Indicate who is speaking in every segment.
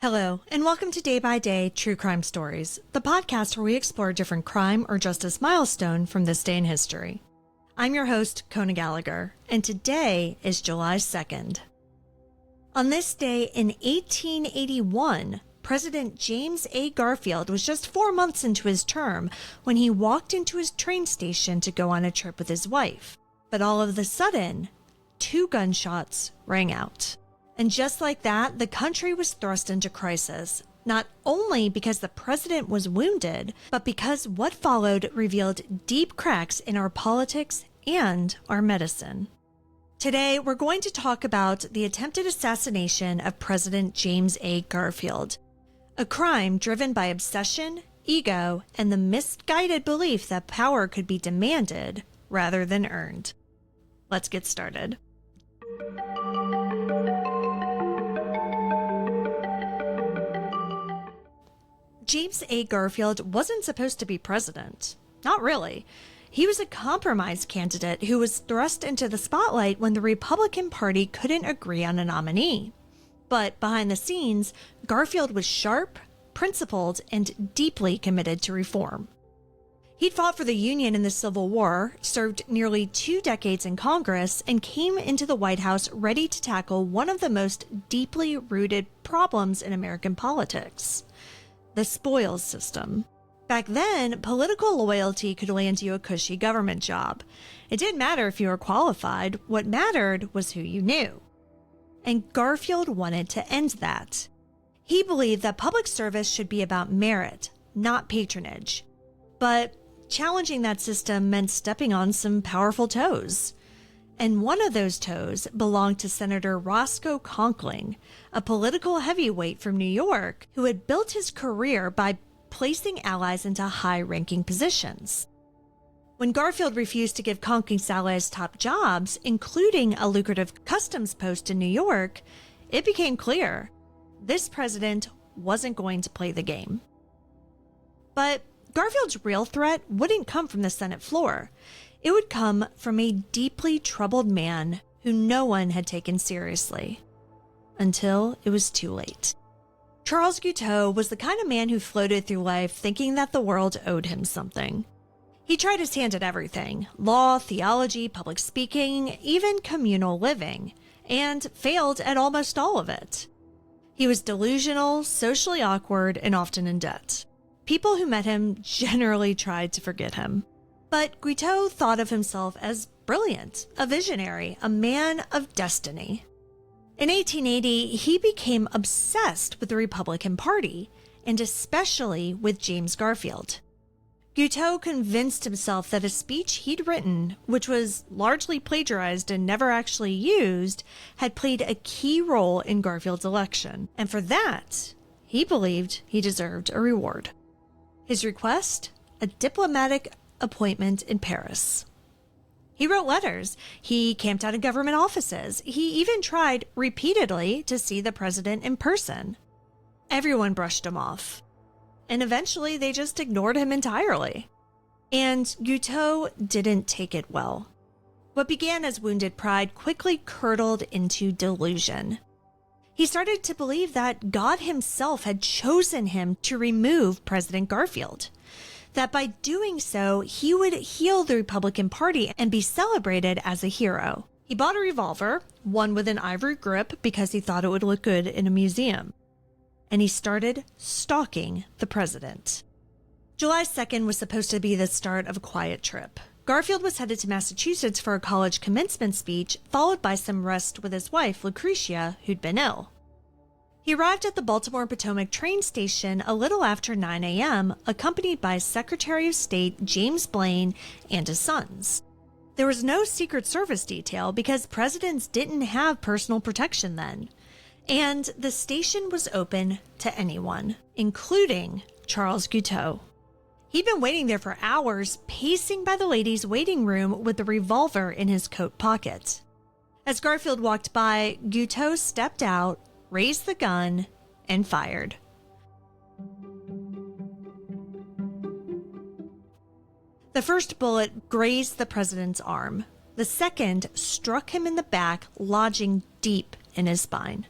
Speaker 1: Hello, and welcome to Day by Day True Crime Stories, the podcast where we explore a different crime or justice milestone from this day in history. I'm your host, Kona Gallagher, and today is July 2nd. On this day in 1881, President James A. Garfield was just 4 months into his term when he walked into his train station to go on a trip with his wife. But all of a sudden, 2 gunshots rang out. And just like that, the country was thrust into crisis, not only because the president was wounded, but because what followed revealed deep cracks in our politics and our medicine. Today, we're going to talk about the attempted assassination of President James A. Garfield, a crime driven by obsession, ego, and the misguided belief that power could be demanded rather than earned. Let's get started. James A. Garfield wasn't supposed to be president. Not really. He was a compromise candidate who was thrust into the spotlight when the Republican Party couldn't agree on a nominee. But behind the scenes, Garfield was sharp, principled, and deeply committed to reform. He'd fought for the Union in the Civil War, served nearly 2 decades in Congress, and came into the White House ready to tackle one of the most deeply rooted problems in American politics: the spoils system. Back then, political loyalty could land you a cushy government job. It didn't matter if you were qualified. What mattered was who you knew. And Garfield wanted to end that. He believed that public service should be about merit, not patronage. But challenging that system meant stepping on some powerful toes. And one of those toes belonged to Senator Roscoe Conkling, a political heavyweight from New York who had built his career by placing allies into high-ranking positions. When Garfield refused to give Conkling's allies top jobs, including a lucrative customs post in New York, it became clear this president wasn't going to play the game. But Garfield's real threat wouldn't come from the Senate floor. It would come from a deeply troubled man who no one had taken seriously. Until it was too late. Charles Guiteau was the kind of man who floated through life thinking that the world owed him something. He tried his hand at everything: law, theology, public speaking, even communal living, and failed at almost all of it. He was delusional, socially awkward, and often in debt. People who met him generally tried to forget him. But Guiteau thought of himself as brilliant, a visionary, a man of destiny. In 1880, he became obsessed with the Republican Party, and especially with James Garfield. Guiteau convinced himself that a speech he'd written, which was largely plagiarized and never actually used, had played a key role in Garfield's election, and for that, he believed he deserved a reward. His request? A diplomatic appointment in Paris. He wrote letters. He camped out in government offices. He even tried repeatedly to see the president in person. Everyone brushed him off. And eventually they just ignored him entirely. And Guiteau didn't take it well. What began as wounded pride quickly curdled into delusion. He started to believe that God himself had chosen him to remove President Garfield. That by doing so, he would heal the Republican Party and be celebrated as a hero. He bought a revolver, one with an ivory grip because he thought it would look good in a museum. And he started stalking the president. July 2nd was supposed to be the start of a quiet trip. Garfield was headed to Massachusetts for a college commencement speech, followed by some rest with his wife, Lucretia, who'd been ill. He arrived at the Baltimore Potomac train station a little after 9 a.m., accompanied by Secretary of State James Blaine and his sons. There was no Secret Service detail because presidents didn't have personal protection then, and the station was open to anyone, including Charles Guiteau. He'd been waiting there for hours, pacing by the ladies' waiting room with the revolver in his coat pocket. As Garfield walked by, Guiteau stepped out, raised the gun, and fired. The first bullet grazed the president's arm. The second struck him in the back, lodging deep in his spine.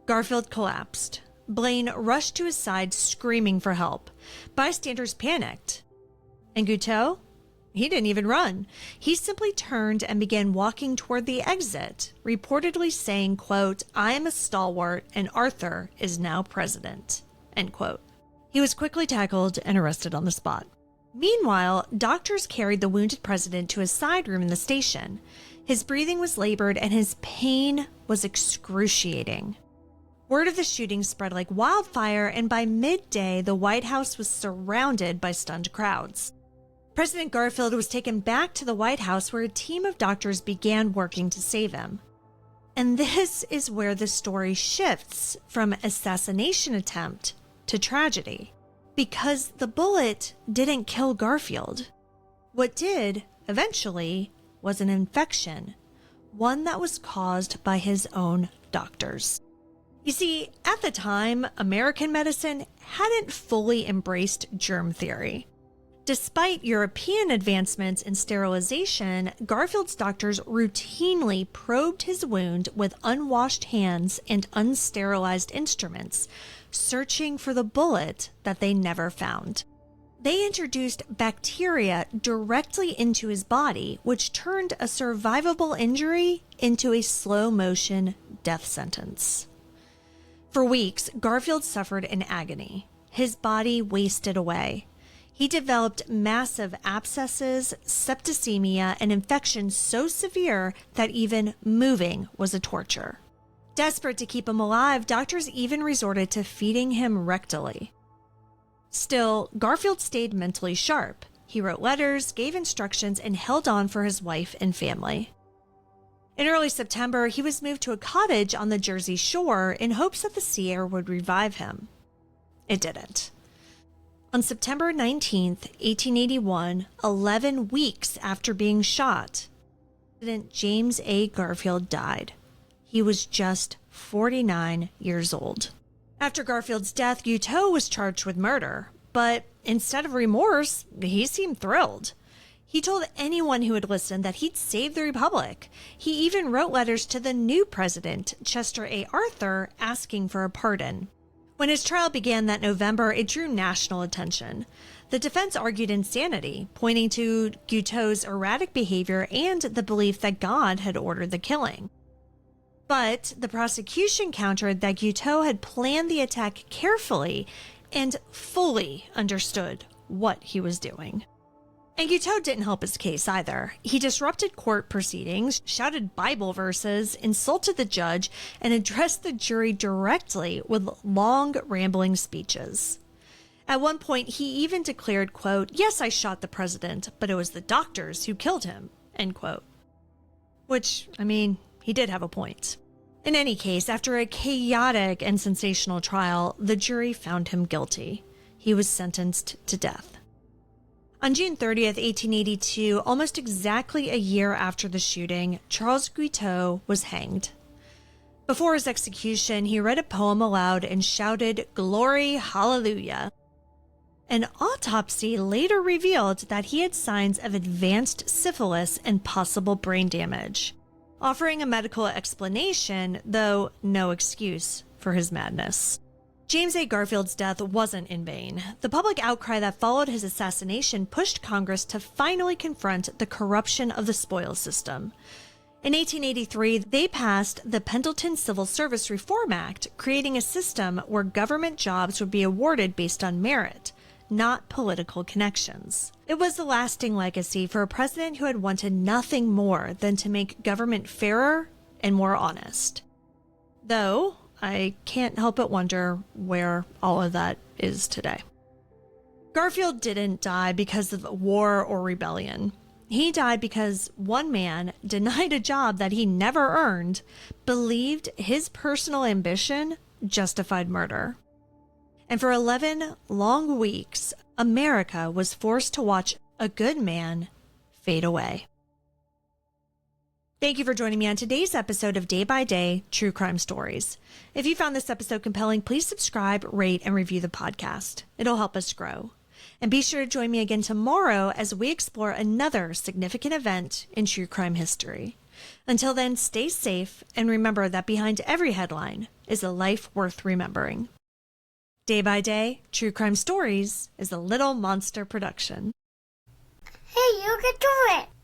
Speaker 1: Garfield collapsed. Blaine rushed to his side, screaming for help. Bystanders panicked. And Guiteau? He didn't even run. He simply turned and began walking toward the exit, reportedly saying, quote, "I am a stalwart and Arthur is now president," end quote. He was quickly tackled and arrested on the spot. Meanwhile, doctors carried the wounded president to a side room in the station. His breathing was labored and his pain was excruciating. Word of the shooting spread like wildfire, and by midday, the White House was surrounded by stunned crowds. President Garfield was taken back to the White House, where a team of doctors began working to save him. And this is where the story shifts from assassination attempt to tragedy, because the bullet didn't kill Garfield. What did, eventually, was an infection, one that was caused by his own doctors. You see, at the time, American medicine hadn't fully embraced germ theory. Despite European advancements in sterilization, Garfield's doctors routinely probed his wound with unwashed hands and unsterilized instruments, searching for the bullet that they never found. They introduced bacteria directly into his body, which turned a survivable injury into a slow-motion death sentence. For weeks, Garfield suffered in agony. His body wasted away. He developed massive abscesses, septicemia, and infections so severe that even moving was a torture. Desperate to keep him alive, doctors even resorted to feeding him rectally. Still, Garfield stayed mentally sharp. He wrote letters, gave instructions, and held on for his wife and family. In early September, he was moved to a cottage on the Jersey Shore in hopes that the sea air would revive him. It didn't. On September 19, 1881, 11 weeks after being shot, President James A. Garfield died. He was just 49 years old. After Garfield's death, Guiteau was charged with murder, but instead of remorse, he seemed thrilled. He told anyone who would listen that he'd save the Republic. He even wrote letters to the new president, Chester A. Arthur, asking for a pardon. When his trial began that November, it drew national attention. The defense argued insanity, pointing to Guiteau's erratic behavior and the belief that God had ordered the killing. But the prosecution countered that Guiteau had planned the attack carefully and fully understood what he was doing. And Guiteau didn't help his case either. He disrupted court proceedings, shouted Bible verses, insulted the judge, and addressed the jury directly with long, rambling speeches. At one point, he even declared, quote, "Yes, I shot the president, but it was the doctors who killed him," end quote. Which, he did have a point. In any case, after a chaotic and sensational trial, the jury found him guilty. He was sentenced to death. On June 30th, 1882, almost exactly a year after the shooting, Charles Guiteau was hanged. Before his execution, he read a poem aloud and shouted, "Glory, hallelujah." An autopsy later revealed that he had signs of advanced syphilis and possible brain damage, offering a medical explanation, though no excuse for his madness. James A. Garfield's death wasn't in vain. The public outcry that followed his assassination pushed Congress to finally confront the corruption of the spoils system. In 1883, they passed the Pendleton Civil Service Reform Act, creating a system where government jobs would be awarded based on merit, not political connections. It was a lasting legacy for a president who had wanted nothing more than to make government fairer and more honest. Though, I can't help but wonder where all of that is today. Garfield didn't die because of war or rebellion. He died because one man, denied a job that he never earned, believed his personal ambition justified murder. And for 11 long weeks, America was forced to watch a good man fade away. Thank you for joining me on today's episode of Day by Day True Crime Stories. If you found this episode compelling, please subscribe, rate, and review the podcast. It'll help us grow. And be sure to join me again tomorrow as we explore another significant event in true crime history. Until then, stay safe and remember that behind every headline is a life worth remembering. Day by Day, True Crime Stories is a Little Monster production.
Speaker 2: Hey, you can do it!